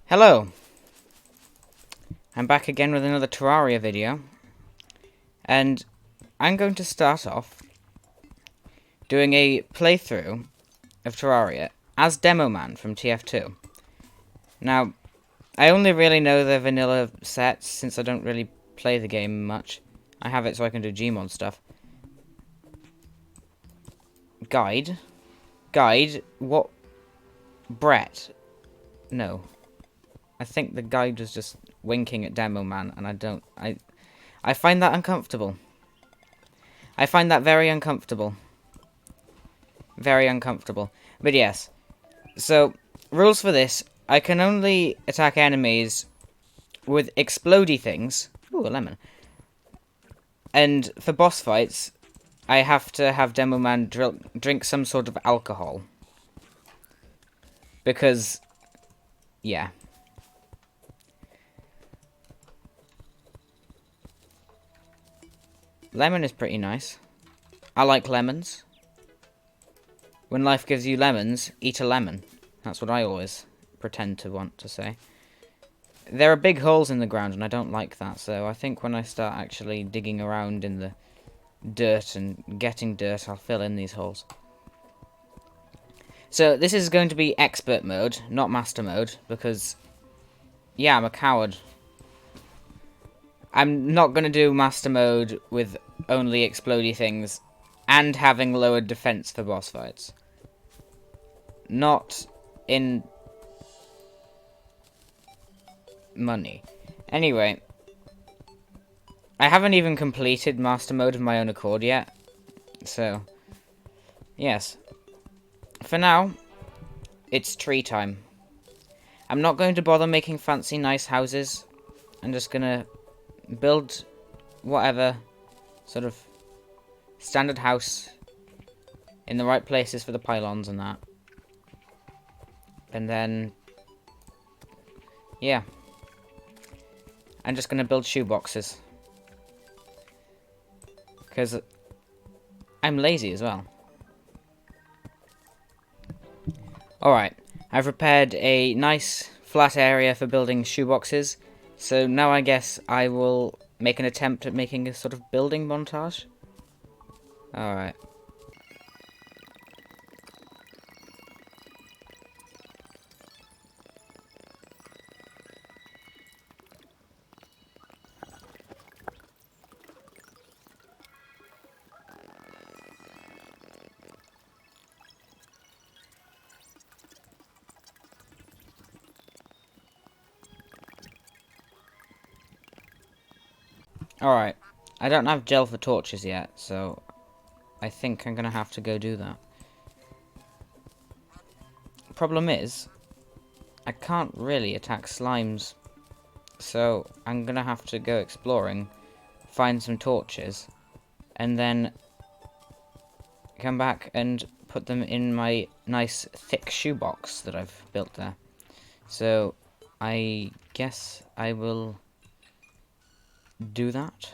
Hello, I'm back again with another Terraria video, and I'm going to start off doing a playthrough of Terraria as Demoman from TF2. Now, I only really know the vanilla sets since I don't really play the game much. I have it so I can do Gmod stuff. Guide? What? Brett? No. I think the guide was just winking at Demoman, and I find that uncomfortable. I find that very uncomfortable. Very uncomfortable. But yes. So, rules for this. I can only attack enemies with explodey things. Ooh, a lemon. And for boss fights, I have to have Demoman drink some sort of alcohol. Because, yeah. Lemon is pretty nice. I like lemons. When life gives you lemons, eat a lemon. That's what I always pretend to want to say. There are big holes in the ground, and I don't like that, so I think when I start actually digging around in the dirt and getting dirt, I'll fill in these holes. So, this is going to be expert mode, not master mode, because, yeah, I'm a coward. I'm not going to do master mode with only explodey things and having lowered defense for boss fights. Not in money. Anyway, I haven't even completed master mode of my own accord yet. So, yes. For now, it's tree time. I'm not going to bother making fancy nice houses. I'm just gonna build whatever sort of standard house in the right places for the pylons and that. And then, yeah. I'm just gonna build shoeboxes. Because I'm lazy as well. Alright, I've prepared a nice flat area for building shoeboxes. So now I guess I will make an attempt at making a sort of building montage. Alright. Alright. I don't have gel for torches yet, so I think I'm gonna have to go do that. Problem is, I can't really attack slimes, so I'm gonna have to go exploring, find some torches, and then come back and put them in my nice thick shoebox that I've built there. So I guess I will do that.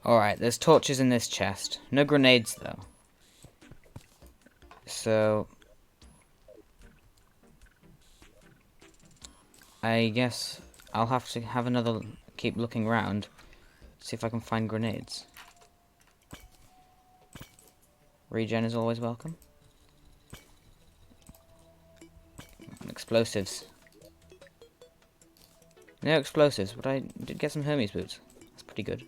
Alright, there's torches in this chest. No grenades, though. So I guess I'll have to have another keep looking around, see if I can find grenades. Regen is always welcome. And explosives. No explosives, but I did get some Hermes boots. That's pretty good.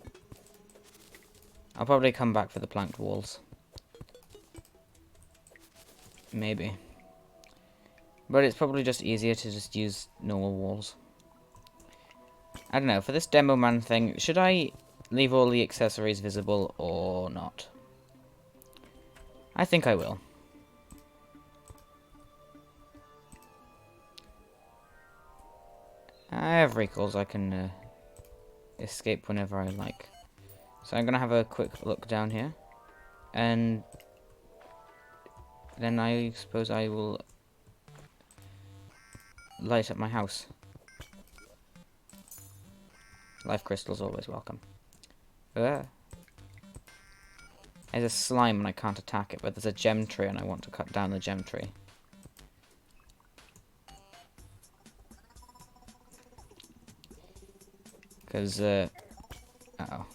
I'll probably come back for the planked walls. Maybe. But it's probably just easier to just use normal walls. I don't know, for this Demoman thing, should I leave all the accessories visible or not? I think I will. I have recalls I can escape whenever I like. So I'm going to have a quick look down here. And then I suppose I will light up my house. Life crystals always welcome. There's a slime and I can't attack it, but there's a gem tree and I want to cut down the gem tree. Because, uh-oh.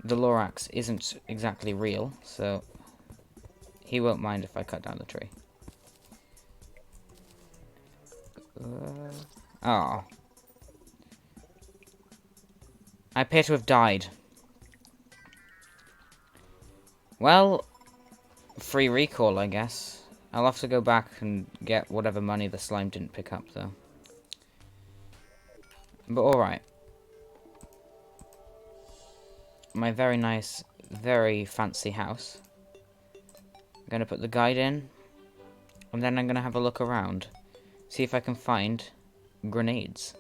The Lorax isn't exactly real, so he won't mind if I cut down the tree. Oh. I appear to have died. Well, free recall, I guess. I'll have to go back and get whatever money the slime didn't pick up, though. But alright. My very nice, very fancy house. I'm going to put the guide in. And then I'm going to have a look around. See if I can find grenades.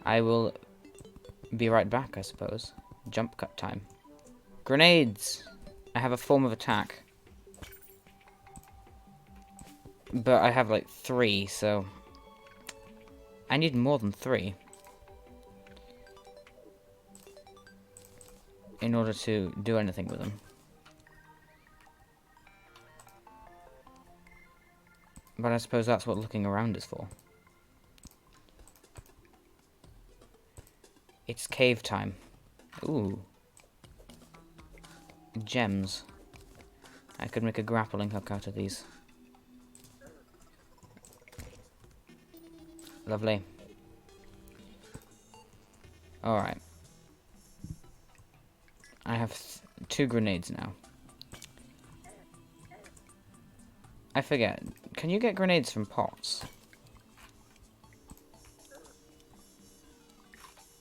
I will be right back, I suppose. Jump cut time. Grenades! I have a form of attack. But I have like 3, so I need more than 3 in order to do anything with them. But I suppose that's what looking around is for. It's cave time. Ooh. Gems. I could make a grappling hook out of these. Lovely. Alright. I have 2 grenades now. I forget. Can you get grenades from pots?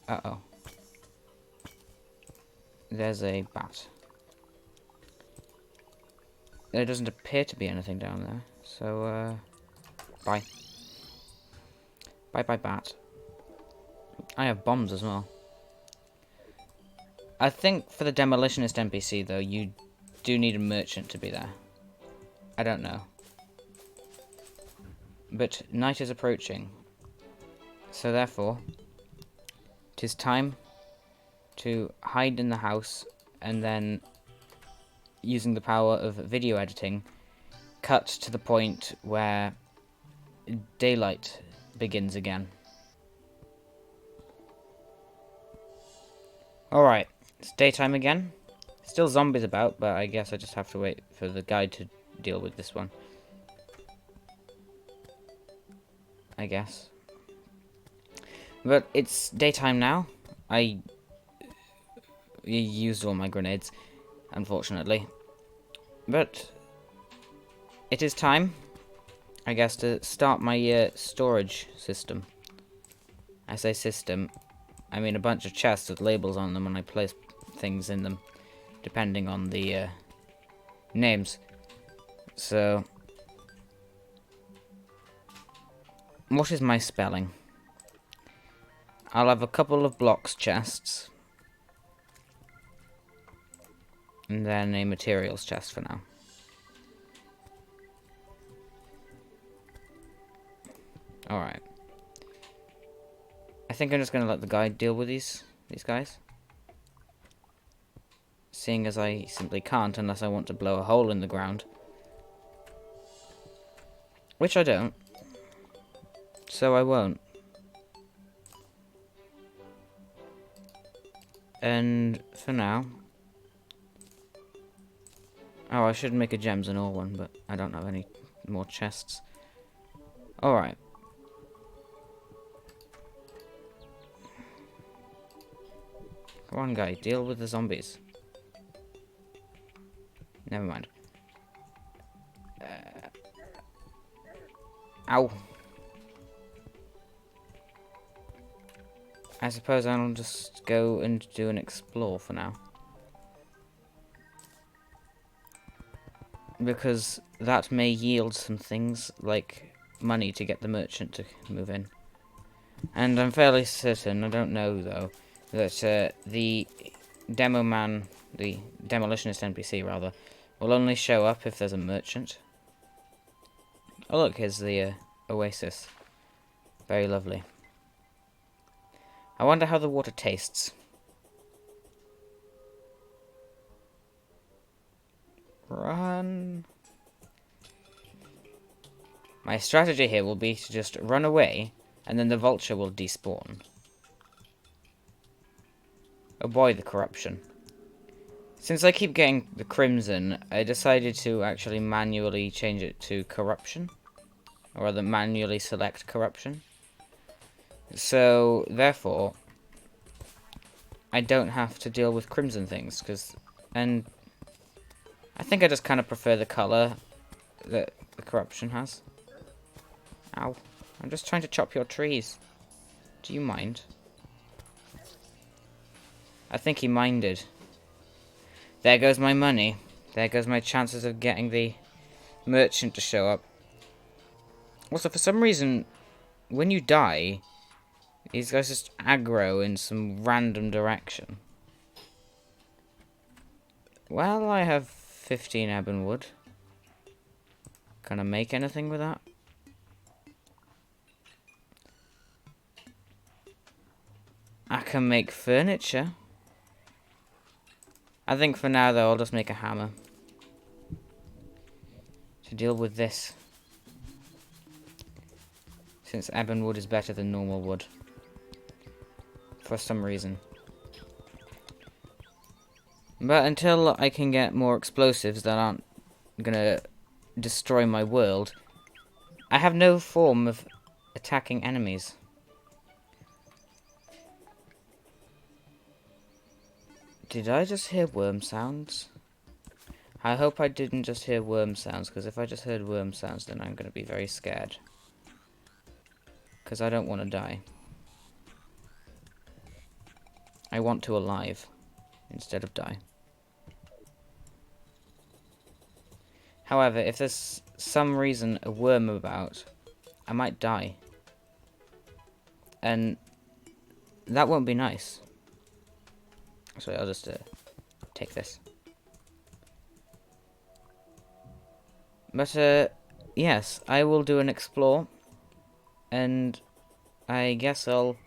Uh-oh. There's a bat. There doesn't appear to be anything down there. So, bye. Bye-bye, bat. I have bombs as well. I think for the demolitionist NPC, though, you do need a merchant to be there. I don't know. But night is approaching. So therefore, 'tis time to hide in the house and then, using the power of video editing, cut to the point where daylight begins again. Alright, it's daytime again. Still zombies about, but I guess I just have to wait for the guide to deal with this one. I guess. But it's daytime now. I used all my grenades, unfortunately. But it is time, I guess, to start my storage system. I say system, I mean a bunch of chests with labels on them, and I place things in them, depending on the names. So, what is my spelling? I'll have a couple of blocks chests, and then a materials chest for now. Alright. I think I'm just going to let the guide deal with these guys. Seeing as I simply can't unless I want to blow a hole in the ground. Which I don't. So I won't. And for now... Oh, I should make a gems and ore one, but I don't have any more chests. Alright. Come on, guy, deal with the zombies. Never mind. Ow. I suppose I'll just go and do an explore for now. Because that may yield some things, like money to get the merchant to move in. And I'm fairly certain, I don't know though, that the Demoman, the demolitionist NPC rather, will only show up if there's a merchant. Oh look, here's the oasis. Very lovely. I wonder how the water tastes. Run. My strategy here will be to just run away, and then the vulture will despawn. Oh boy, the corruption. Since I keep getting the crimson, I decided to actually manually change it to corruption. Or rather, manually select corruption. So, therefore, I don't have to deal with crimson things, and I think I just kind of prefer the colour that the corruption has. Ow. I'm just trying to chop your trees. Do you mind? I think he minded. There goes my money. There goes my chances of getting the merchant to show up. Also, for some reason, when you die, these guys just aggro in some random direction. Well, I have 15 ebon wood. Can I make anything with that? I can make furniture. I think for now, though, I'll just make a hammer to deal with this. Since ebon wood is better than normal wood. For some reason. But until I can get more explosives that aren't gonna destroy my world, I have no form of attacking enemies. Did I just hear worm sounds? I hope I didn't just hear worm sounds, because if I just heard worm sounds, then I'm going to be very scared. Because I don't want to die. I want to alive, instead of die. However, if there's some reason a worm about, I might die. And that won't be nice. So I'll just take this. But, yes, I will do an explore. And I guess I'll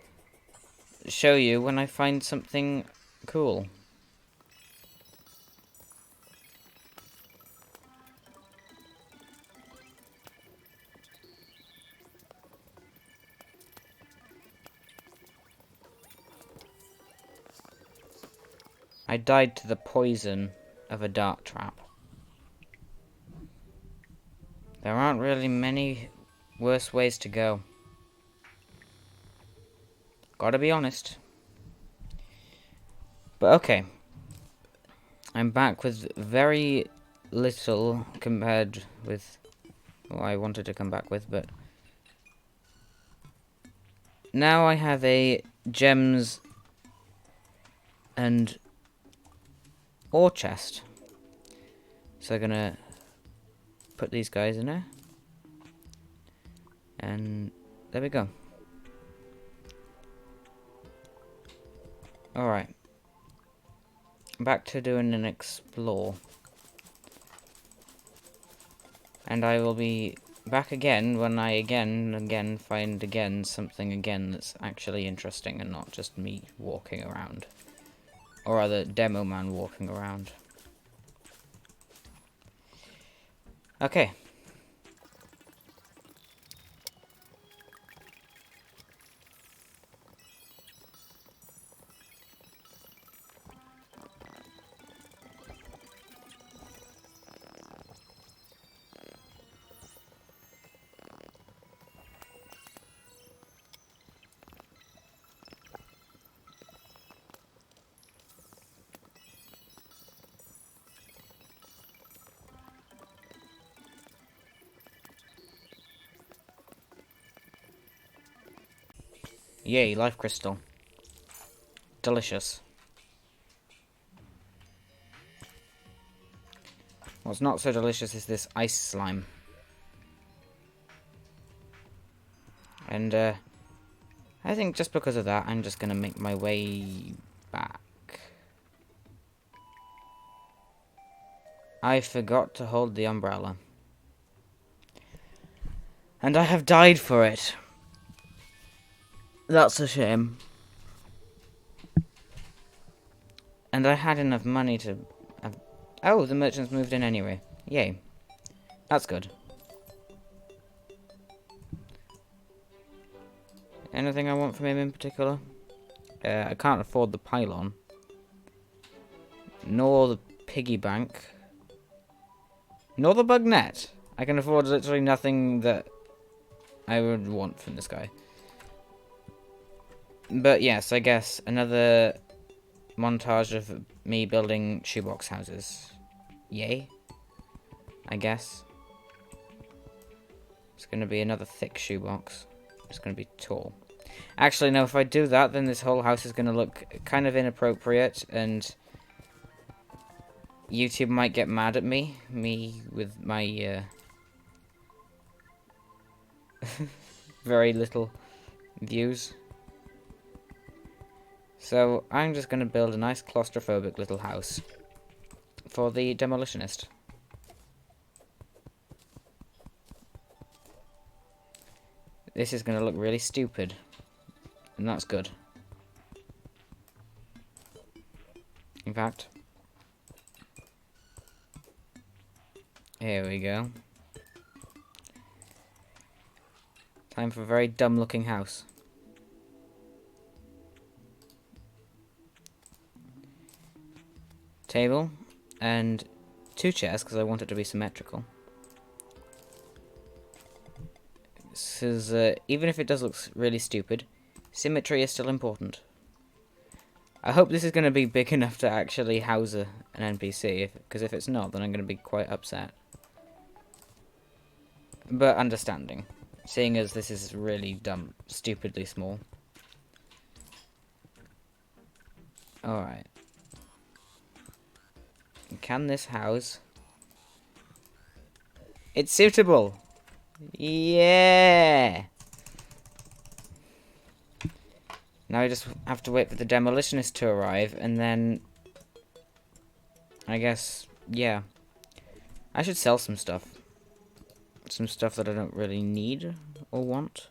show you when I find something cool. I died to the poison of a dart trap. There aren't really many worse ways to go. Gotta be honest. But okay. I'm back with very little compared with what I wanted to come back with, but now I have a gems and ore chest. So I'm gonna put these guys in there. And there we go. Alright. Back to doing an explore. And I will be back again when I again find something that's actually interesting and not just me walking around. Or rather, Demoman walking around. Okay. Yay, life crystal. Delicious. What's not so delicious is this ice slime. And, I think just because of that, I'm just gonna make my way back. I forgot to hold the umbrella. And I have died for it. That's a shame. And I had enough money to Oh, the merchant's moved in anyway. Yay. That's good. Anything I want from him in particular? I can't afford the pylon. Nor the piggy bank. Nor the bug net. I can afford literally nothing that I would want from this guy. But yes, I guess another montage of me building shoebox houses. Yay. I guess. It's going to be another thick shoebox. It's going to be tall. Actually, no, if I do that, then this whole house is going to look kind of inappropriate, and YouTube might get mad at me. Me with my very little views. So I'm just going to build a nice claustrophobic little house for the demolitionist. This is going to look really stupid, and that's good. In fact, here we go. Time for a very dumb looking house. Table and 2 chairs because I want it to be symmetrical. This is, even if it does look really stupid, symmetry is still important. I hope this is going to be big enough to actually house an NPC, because if it's not, then I'm going to be quite upset. But understanding, seeing as this is really dumb, stupidly small. Alright. Can this house... It's suitable! Yeah! Now I just have to wait for the demolitionist to arrive, and then... I guess, yeah. I should sell some stuff. Some stuff that I don't really need or want.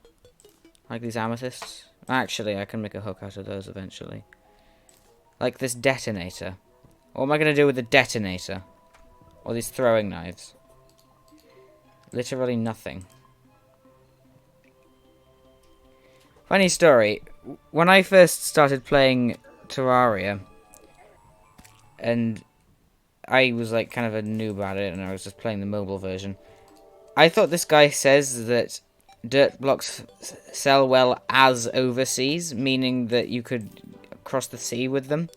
Like these amethysts. Actually, I can make a hook out of those eventually. Like this detonator. What am I going to do with the detonator? Or these throwing knives? Literally nothing. Funny story. When I first started playing Terraria, and I was like kind of a noob at it, and I was just playing the mobile version, I thought this guy says that dirt blocks sell well as overseas, meaning that you could cross the sea with them.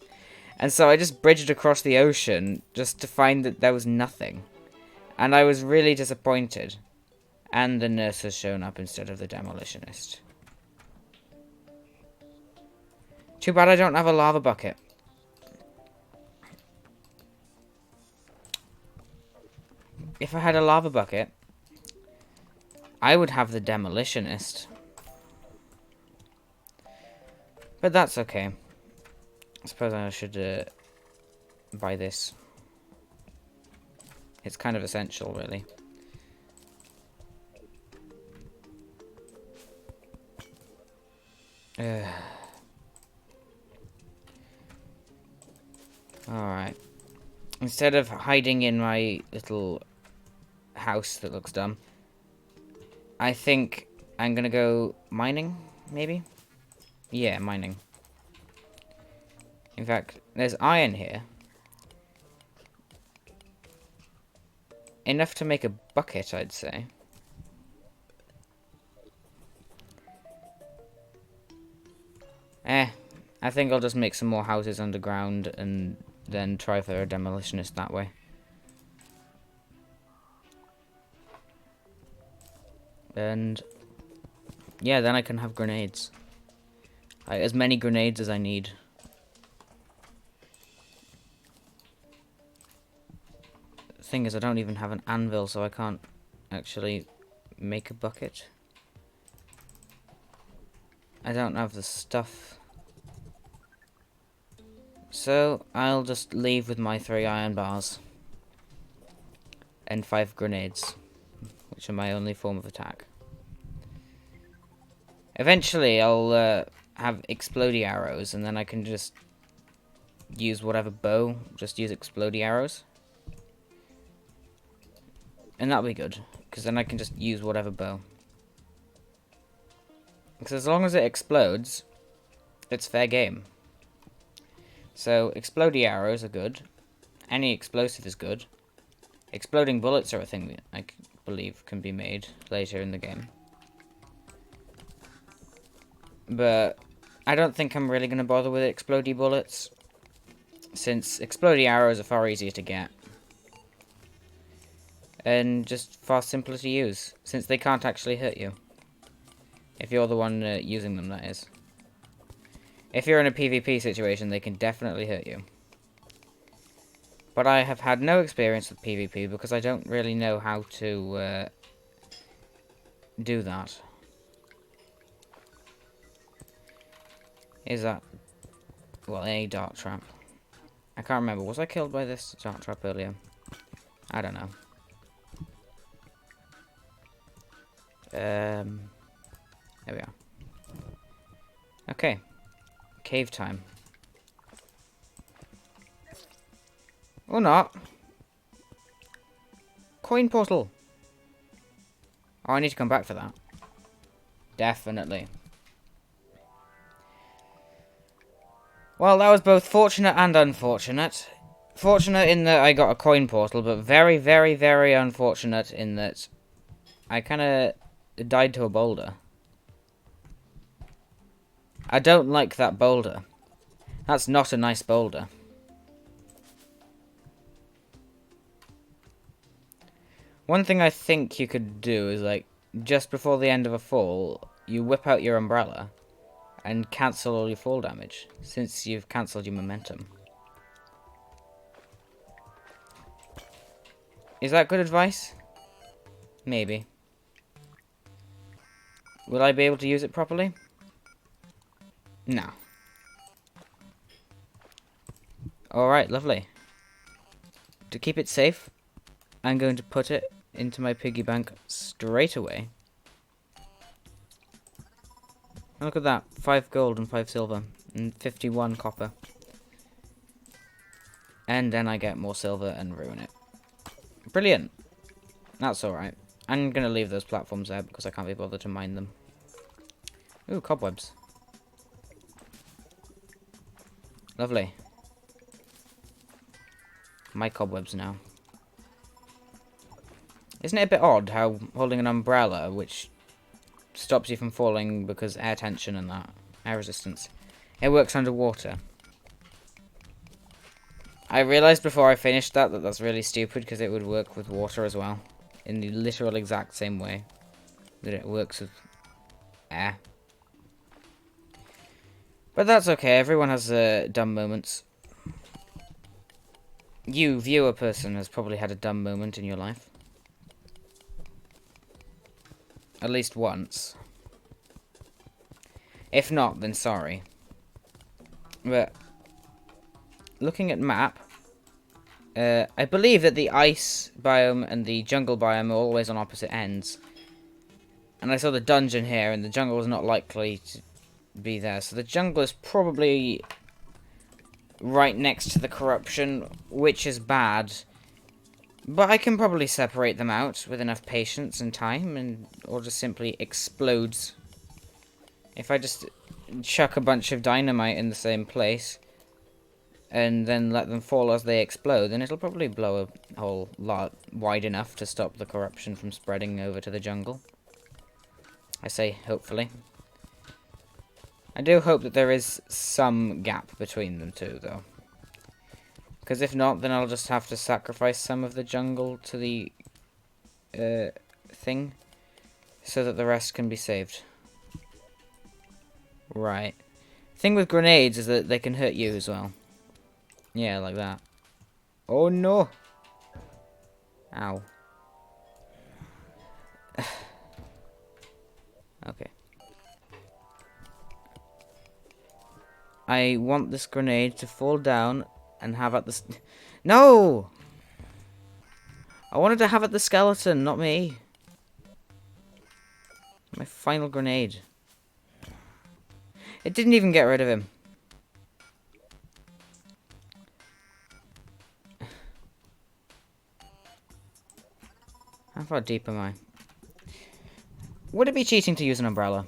And so I just bridged across the ocean just to find that there was nothing. And I was really disappointed. And the nurse has shown up instead of the demolitionist. Too bad I don't have a lava bucket. If I had a lava bucket, I would have the demolitionist. But that's okay. I suppose I should buy this. It's kind of essential, really. Alright. Instead of hiding in my little house that looks dumb, I think I'm gonna go mining, maybe? Yeah, mining. In fact, there's iron here. Enough to make a bucket, I'd say. I think I'll just make some more houses underground and then try for a demolitionist that way. And yeah, then I can have grenades. Like, as many grenades as I need. The thing is, I don't even have an anvil, so I can't actually make a bucket. I don't have the stuff. So, I'll just leave with my 3 iron bars. And 5 grenades. Which are my only form of attack. Eventually, I'll have explodey arrows, and then I can just use whatever bow. Just use explodey arrows. And that'll be good, because then I can just use whatever bow. Because as long as it explodes, it's fair game. So, explodey arrows are good. Any explosive is good. Exploding bullets are a thing that I believe can be made later in the game. But I don't think I'm really going to bother with explodey bullets, since explodey arrows are far easier to get. And just far simpler to use, since they can't actually hurt you. If you're the one using them, that is. If you're in a PvP situation, they can definitely hurt you. But I have had no experience with PvP because I don't really know how to do that. Is that... well, a dart trap. I can't remember. Was I killed by this dart trap earlier? I don't know. There we are. Okay. Cave time. Or not. Coin portal. Oh, I need to come back for that. Definitely. Well, that was both fortunate and unfortunate. Fortunate in that I got a coin portal, but very, very, very unfortunate in that I kind of died to a boulder. I don't like that boulder. That's not a nice boulder. One thing I think you could do is, like, just before the end of a fall, you whip out your umbrella and cancel all your fall damage, since you've cancelled your momentum. Is that good advice? Maybe. Will I be able to use it properly? No. Alright, lovely. To keep it safe, I'm going to put it into my piggy bank straight away. And look at that, 5 gold and 5 silver, and 51 copper. And then I get more silver and ruin it. Brilliant. That's alright. I'm going to leave those platforms there because I can't be bothered to mine them. Ooh, cobwebs. Lovely. My cobwebs now. Isn't it a bit odd how holding an umbrella, which stops you from falling because air tension and that, air resistance, it works underwater? I realised before I finished that that's really stupid because it would work with water as well. In the literal exact same way that it works with air. But that's okay, everyone has dumb moments. You, viewer person, has probably had a dumb moment in your life. At least once. If not, then sorry. But looking at map, I believe that the ice biome and the jungle biome are always on opposite ends. And I saw the dungeon here, and the jungle is not likely to be there. So the jungle is probably right next to the corruption, which is bad. But I can probably separate them out with enough patience and time, and or just simply explodes. If I just chuck a bunch of dynamite in the same place, and then let them fall as they explode, then it'll probably blow a hole wide enough to stop the corruption from spreading over to the jungle. I say hopefully. I do hope that there is some gap between them two, though. Because if not, then I'll just have to sacrifice some of the jungle to the thing, so that the rest can be saved. Right. Thing with grenades is that they can hurt you as well. Yeah, like that. Oh no! Ow. Okay. I want this grenade to fall down and have at the... No! I wanted to have at the skeleton, not me. My final grenade. It didn't even get rid of him. How far deep am I? Would it be cheating to use an umbrella?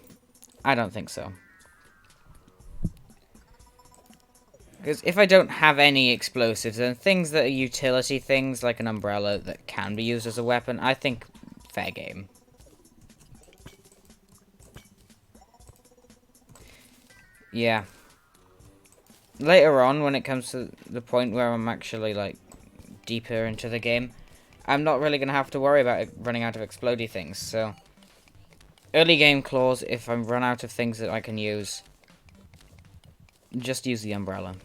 I don't think so. Because if I don't have any explosives, and things that are utility things, like an umbrella that can be used as a weapon, I think fair game. Yeah. Later on, when it comes to the point where I'm actually, like, deeper into the game, I'm not really going to have to worry about running out of explodey things, so... Early game clause, if I run out of things that I can use, just use the umbrella.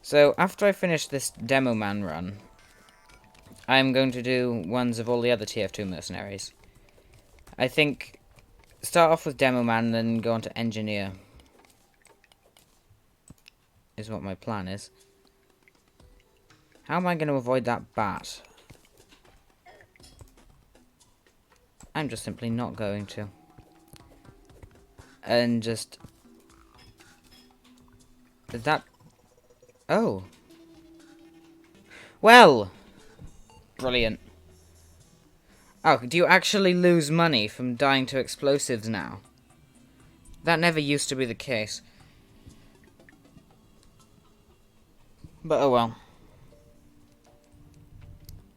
So, after I finish this Demoman run, I'm going to do ones of all the other TF2 mercenaries. I think, start off with Demoman, then go on to Engineer. Is what my plan is. How am I going to avoid that bat? I'm just simply not going to. And just... That... Oh. Well! Brilliant. Oh, do you actually lose money from dying to explosives now? That never used to be the case. But oh well.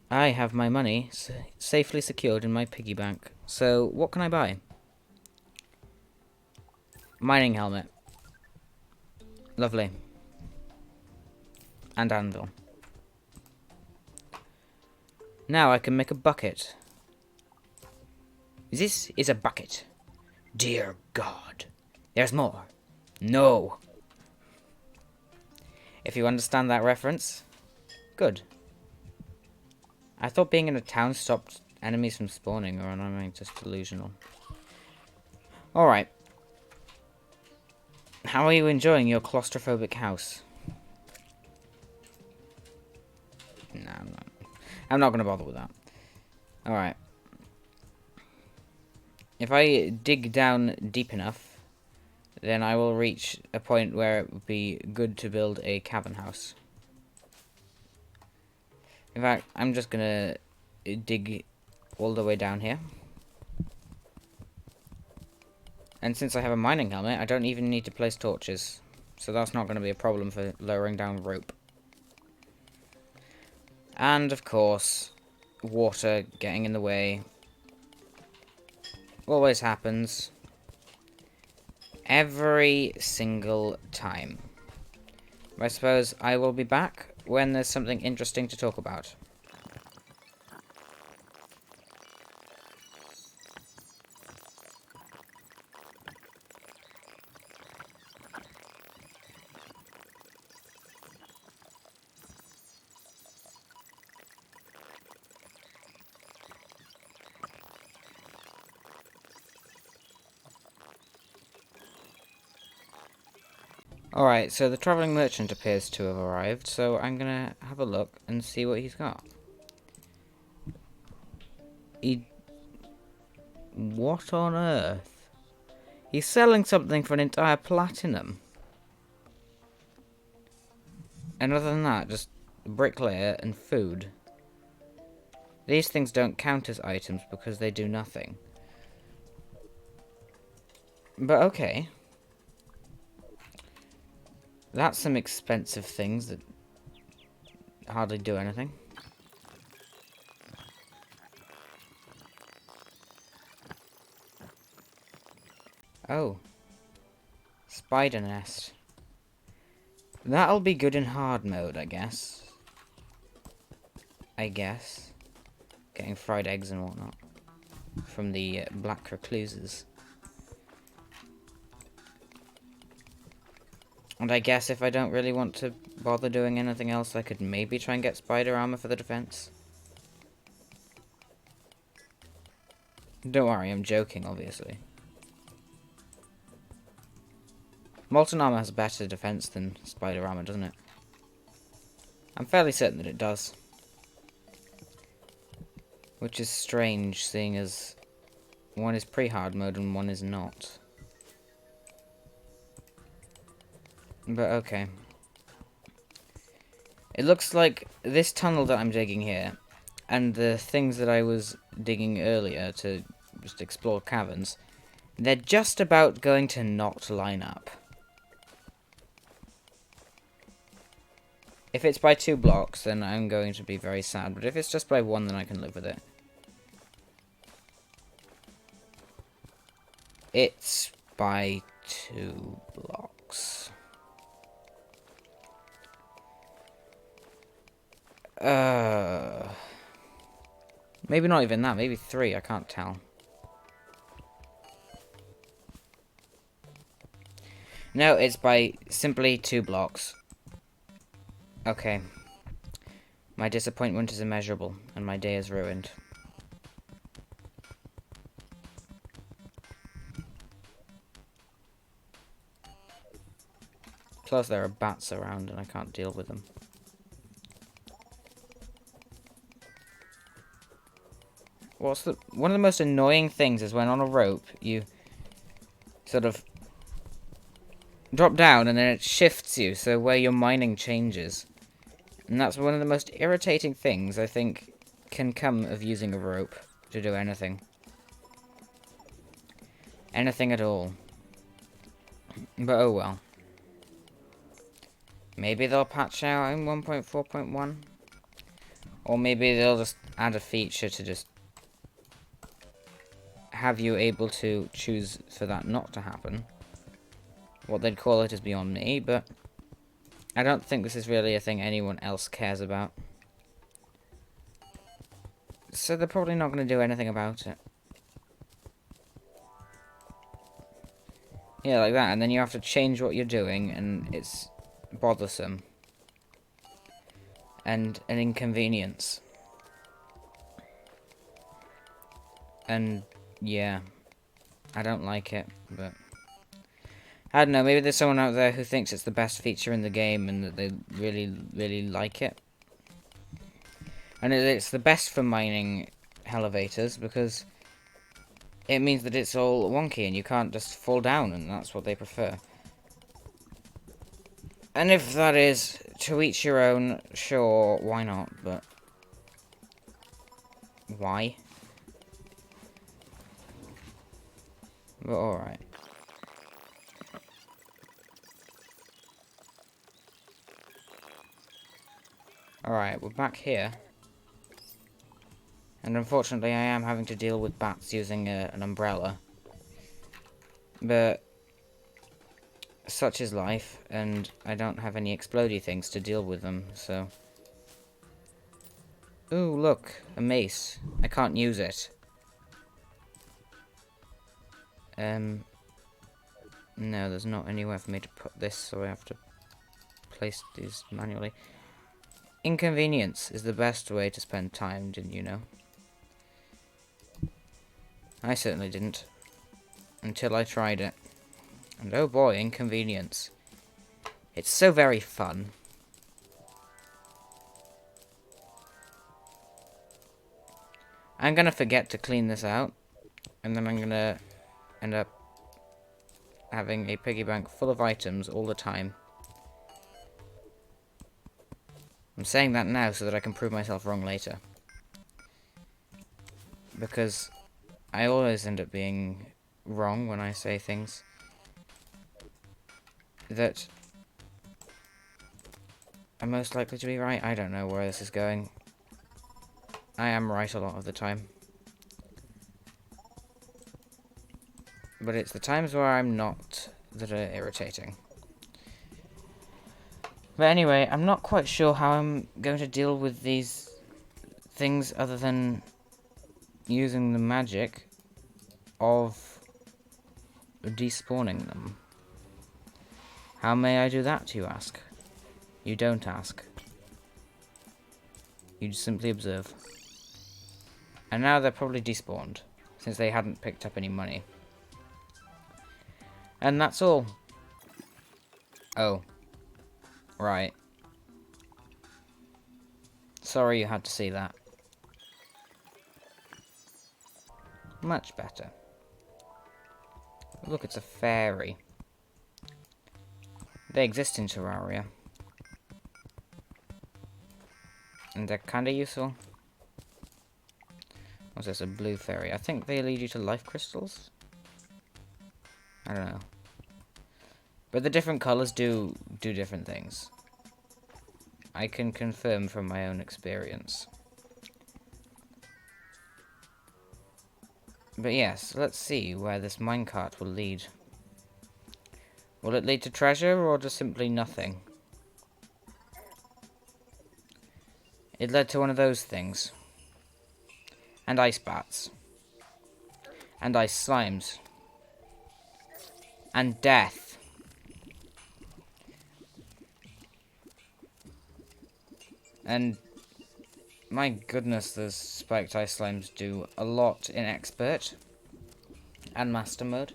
I have my money safely secured in my piggy bank. So, what can I buy? Mining helmet. Lovely. And anvil. Now I can make a bucket. This is a bucket. Dear God. There's more. No. If you understand that reference, good. I thought being in a town stopped enemies from spawning, or am I just delusional? Alright. How are you enjoying your claustrophobic house? No, I'm not going to bother with that. Alright. If I dig down deep enough, then I will reach a point where it would be good to build a cavern house. In fact, I'm just going to dig all the way down here. And since I have a mining helmet, I don't even need to place torches. So that's not going to be a problem for lowering down rope. And, of course, water getting in the way. Always happens. Every single time. I suppose I will be back when there's something interesting to talk about. Alright, so the travelling merchant appears to have arrived, so I'm gonna have a look and see what he's got. What on earth? He's selling something for an entire platinum. And other than that, just bricklayer and food. These things don't count as items because they do nothing. But okay. That's some expensive things that hardly do anything. Oh. Spider nest. That'll be good in hard mode, I guess. Getting fried eggs and whatnot. From the black recluses. And I guess if I don't really want to bother doing anything else, I could maybe try and get spider armor for the defense. Don't worry, I'm joking, obviously. Molten armor has better defense than spider armor, doesn't it? I'm fairly certain that it does. Which is strange, seeing as one is pre-hard mode and one is not. But okay. It looks like this tunnel that I'm digging here and the things that I was digging earlier to just explore caverns, they're just about going to not line up. If it's by 2 blocks, then I'm going to be very sad, but if it's just by 1, then I can live with it. It's by 2 blocks. Maybe not even that, maybe 3, I can't tell. No, it's by simply 2 blocks. Okay. My disappointment is immeasurable, and my day is ruined. Plus, there are bats around, and I can't deal with them. One of the most annoying things is when on a rope, you sort of drop down, and then it shifts you, so where your mining changes. And that's one of the most irritating things, I think, can come of using a rope to do anything. Anything at all. But oh well. Maybe they'll patch out in 1.4.1. Or maybe they'll just add a feature to just have you able to choose for that not to happen. What they'd call it is beyond me, but I don't think this is really a thing anyone else cares about. So they're probably not going to do anything about it. Yeah, like that, and then you have to change what you're doing, and it's bothersome. And an inconvenience. And, yeah. I don't like it, but I don't know, maybe there's someone out there who thinks it's the best feature in the game and that they really, really like it. And it's the best for mining elevators because it means that it's all wonky and you can't just fall down, and that's what they prefer. And if that is to each your own, sure, why not, but why? But alright. Alright, we're back here. And unfortunately I am having to deal with bats using an umbrella. But such is life, and I don't have any explodey things to deal with them, so... Ooh, look, a mace. I can't use it. No, there's not anywhere for me to put this, so I have to place these manually. Inconvenience is the best way to spend time, didn't you know? I certainly didn't. Until I tried it. And oh boy, inconvenience. It's so very fun. I'm gonna forget to clean this out, and then I'm gonna end up having a piggy bank full of items all the time. I'm saying that now so that I can prove myself wrong later. Because I always end up being wrong when I say things that are most likely to be right. I don't know where this is going. I am right a lot of the time. But it's the times where I'm not that are irritating. But anyway, I'm not quite sure how I'm going to deal with these things other than using the magic of despawning them. How may I do that, you ask? You don't ask. You just simply observe. And now they're probably despawned, since they hadn't picked up any money. And that's all. Oh. Right. Sorry you had to see that. Much better. Look, it's a fairy. They exist in Terraria. And they're kinda useful. What's this, a blue fairy? I think they lead you to life crystals? I don't know. But the different colours do different things. I can confirm from my own experience. But yes, let's see where this minecart will lead. Will it lead to treasure or just simply nothing? It led to one of those things. And ice bats. And ice slimes. And death. And my goodness, those spiked ice slimes do a lot in expert and master mode.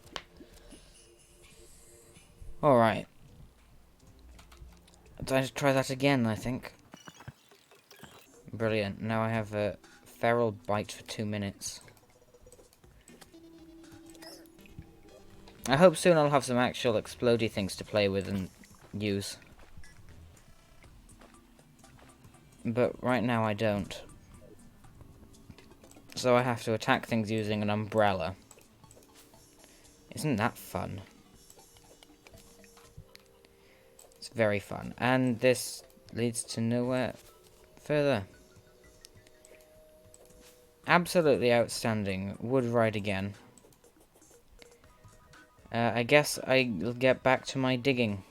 Alright. Time to try that again, I think. Brilliant. Now I have a feral bite for 2 minutes. I hope soon I'll have some actual explodey things to play with and use. But right now I don't. So I have to attack things using an umbrella. Isn't that fun? It's very fun. And this leads to nowhere further. Absolutely outstanding. Would ride again. I guess I'll get back to my digging.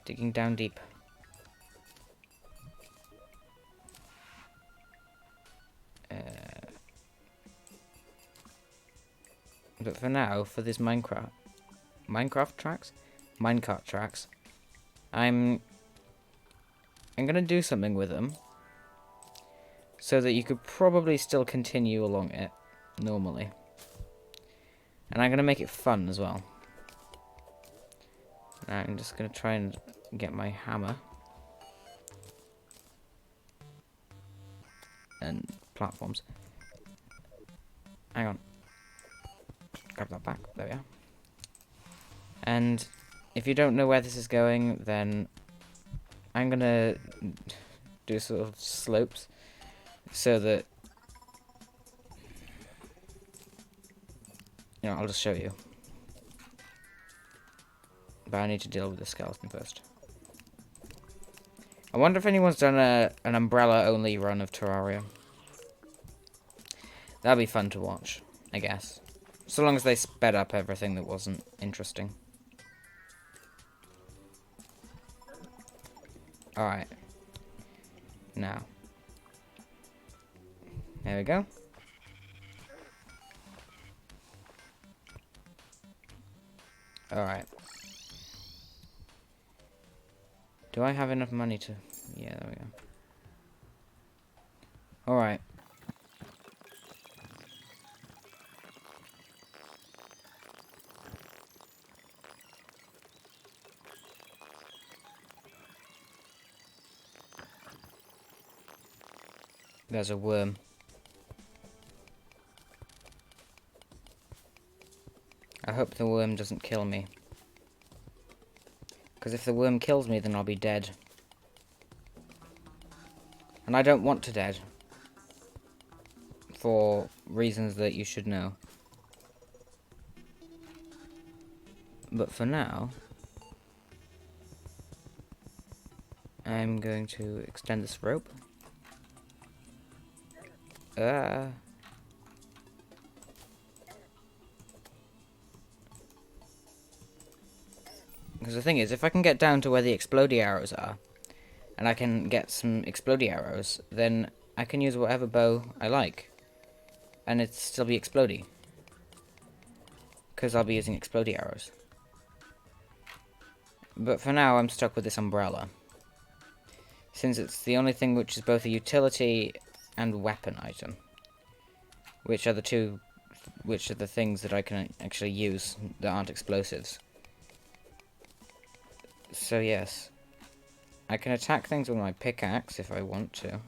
Digging down deep. But for now, for this Minecart tracks, I'm gonna do something with them so that you could probably still continue along it normally. And I'm gonna make it fun as well. Now I'm just gonna try and get my hammer and platforms. Hang on. Grab that back. There we are. And if you don't know where this is going, then I'm gonna do sort of slopes so that, you know, I'll just show you. But I need to deal with the skeleton first. I wonder if anyone's done an umbrella-only run of Terraria. That'd be fun to watch, I guess. So long as they sped up everything that wasn't interesting. Alright. Now. There we go. Alright. Do I have enough money to... Yeah, there we go. Alright. There's a worm. I hope the worm doesn't kill me. Because if the worm kills me, then I'll be dead. And I don't want to dead. For reasons that you should know. But for now, I'm going to extend this rope. Because the thing is, if I can get down to where the explodey arrows are, and I can get some explodey arrows, then I can use whatever bow I like. And it'll still be explodey. Because I'll be using explodey arrows. But for now, I'm stuck with this umbrella. Since it's the only thing which is both a utility and weapon item. Which are the things that I can actually use that aren't explosives. So yes. I can attack things with my pickaxe if I want to.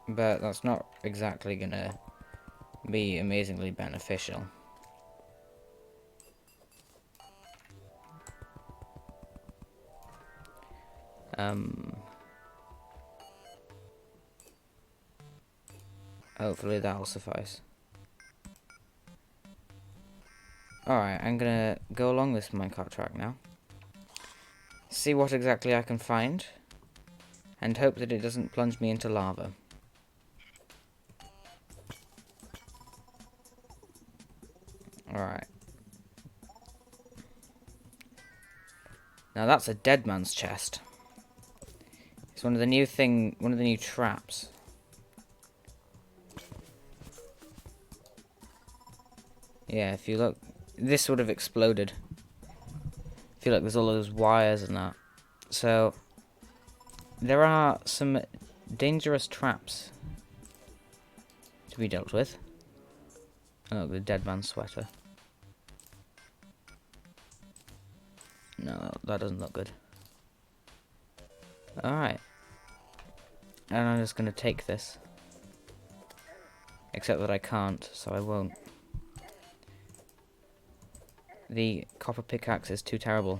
But that's not exactly gonna be amazingly beneficial. Hopefully that'll suffice. Alright, I'm gonna go along this minecart track now. See what exactly I can find. And hope that it doesn't plunge me into lava. Alright. Now that's a dead man's chest. It's one of the new traps. Yeah, if you look, this would have exploded. I feel like there's all those wires and that. So, there are some dangerous traps to be dealt with. Oh, the dead man's sweater. No, that doesn't look good. Alright. And I'm just going to take this. Except that I can't, so I won't. The copper pickaxe is too terrible.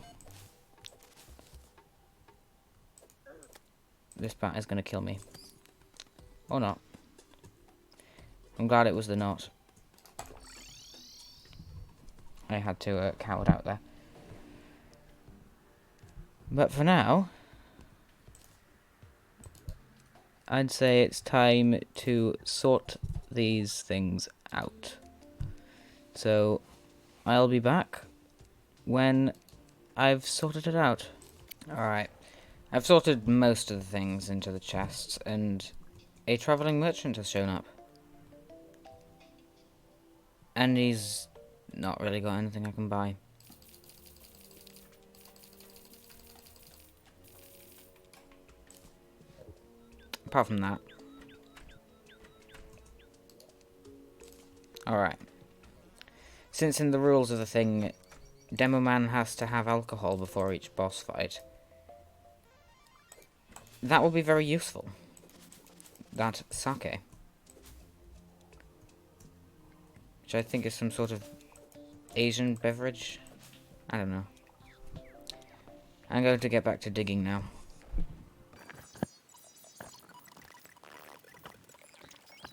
This bat is going to kill me. Or not. I'm glad it was the knot. I had to cow it out there. But for now, I'd say it's time to sort these things out. So, I'll be back when I've sorted it out. Alright, I've sorted most of the things into the chests, and a travelling merchant has shown up. And he's not really got anything I can buy. Apart from that. Alright. Since in the rules of the thing, Demoman has to have alcohol before each boss fight, that will be very useful. That sake. Which I think is some sort of Asian beverage. I don't know. I'm going to get back to digging now.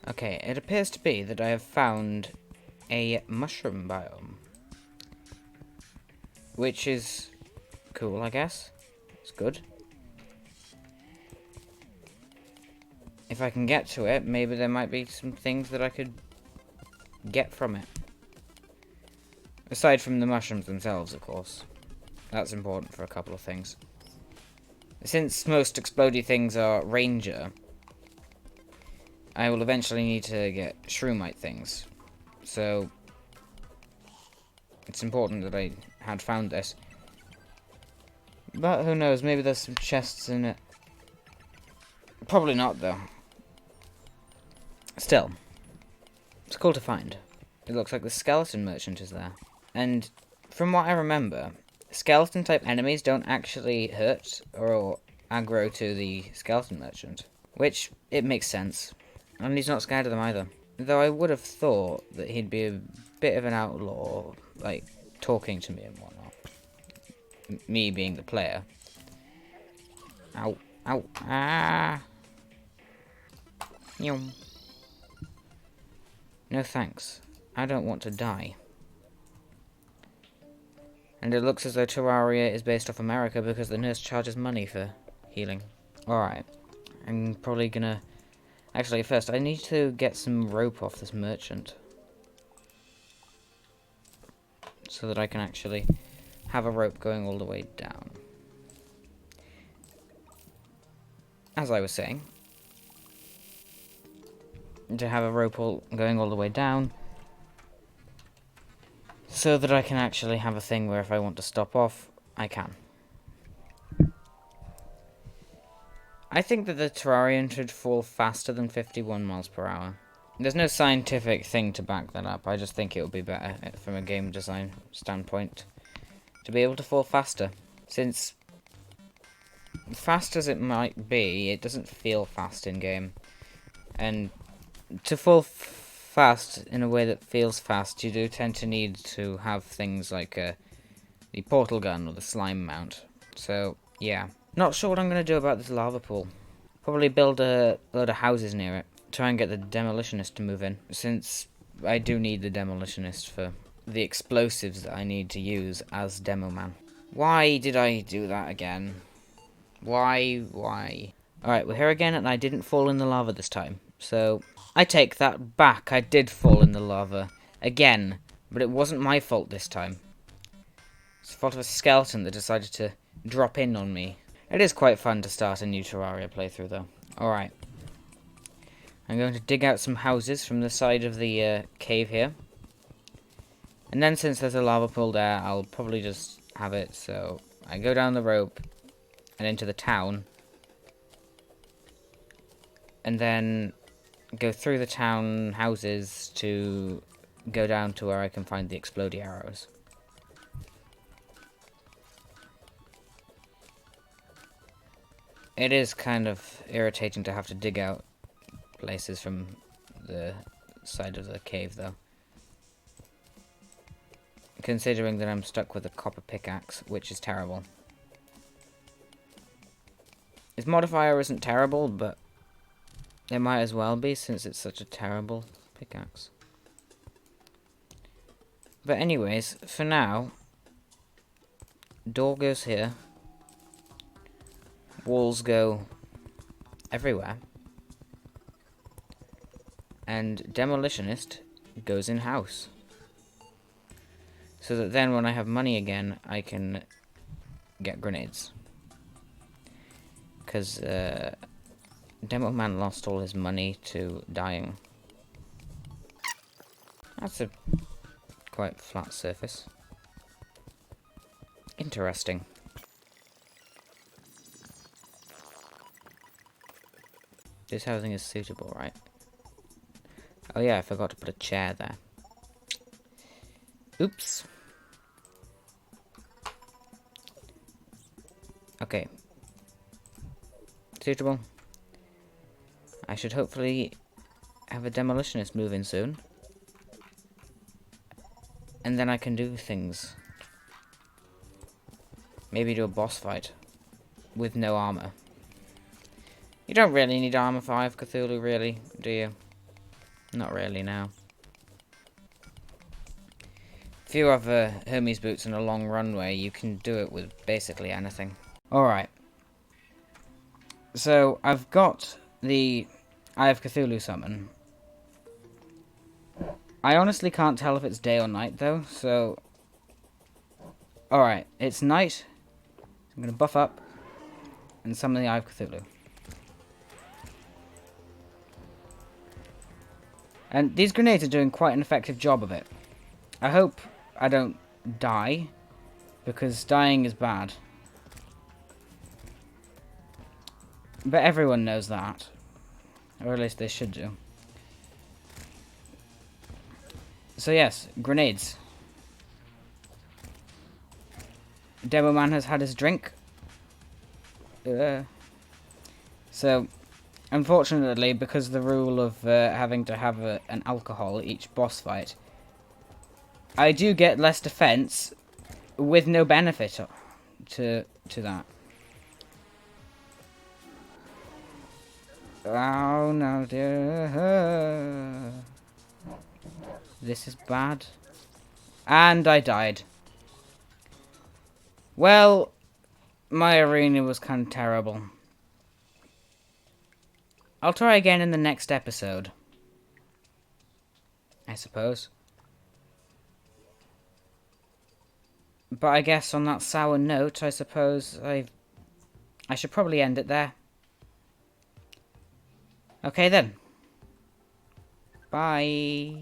Okay, it appears to be that I have found a mushroom biome. Which is cool, I guess. It's good. If I can get to it, maybe there might be some things that I could get from it. Aside from the mushrooms themselves, of course. That's important for a couple of things. Since most explodey things are ranger, I will eventually need to get shroomite things. So, it's important that I had found this. But who knows, maybe there's some chests in it. Probably not, though. Still, it's cool to find. It looks like the skeleton merchant is there. And from what I remember, skeleton-type enemies don't actually hurt or aggro to the skeleton merchant. Which, it makes sense. And he's not scared of them either. Though I would have thought that he'd be a bit of an outlaw, like, talking to me and whatnot. Me being the player. Ow. Ow. Ah. Yum. No thanks. I don't want to die. And it looks as though Terraria is based off America because the nurse charges money for healing. Alright. I'm probably gonna... Actually, first, I need to get some rope off this merchant. So that I can actually have a rope going all the way down. As I was saying, to have a rope going all the way down, so that I can actually have a thing where if I want to stop off, I can. I think that the Terrarian should fall faster than 51 miles per hour. There's no scientific thing to back that up. I just think it would be better from a game design standpoint to be able to fall faster. Since, fast as it might be, it doesn't feel fast in game. And to fall fast in a way that feels fast, you do tend to need to have things like the portal gun or the slime mount. So, yeah. Not sure what I'm going to do about this lava pool. Probably build a load of houses near it. try and get the demolitionist to move in, since I do need the demolitionist for the explosives that I need to use as Demoman. Why did I do that again? Why? Alright, we're here again, and I didn't fall in the lava this time. So, I take that back. I did fall in the lava again, but it wasn't my fault this time. It's the fault of a skeleton that decided to drop in on me. It is quite fun to start a new Terraria playthrough, though. Alright. I'm going to dig out some houses from the side of the cave here. And then, since there's a lava pool there, I'll probably just have it. So, I go down the rope and into the town. And then go through the town houses to go down to where I can find the explodey arrows. It is kind of irritating to have to dig out places from the side of the cave, though. Considering that I'm stuck with a copper pickaxe, which is terrible. Its modifier isn't terrible, but it might as well be, since it's such a terrible pickaxe. But anyways, for now, door goes here. Walls go everywhere. And demolitionist goes in house. So that then when I have money again, I can get grenades. Because Demoman lost all his money to dying. That's a quite flat surface. Interesting. This housing is suitable, right? Oh yeah, I forgot to put a chair there. Oops. Okay. Suitable. I should hopefully have a demolitionist move in soon. And then I can do things. Maybe do a boss fight. With no armor. You don't really need armor for Eye of Cthulhu, really, do you? Not really, now. If you have Hermes boots and a long runway, you can do it with basically anything. Alright. So, I've got the Eye of Cthulhu summon. I honestly can't tell if it's day or night, though, so... Alright, it's night. I'm going to buff up and summon the Eye of Cthulhu. And these grenades are doing quite an effective job of it. I hope I don't die, because dying is bad. But everyone knows that. Or at least they should do. So yes, grenades. Demoman has had his drink. So, unfortunately, because of the rule of having to have an alcohol each boss fight, I do get less defense with no benefit to that. Oh no, dear. This is bad. And I died. Well, my arena was kind of terrible. I'll try again in the next episode, I suppose. But I guess on that sour note, I suppose I should probably end it there. Okay then. Bye.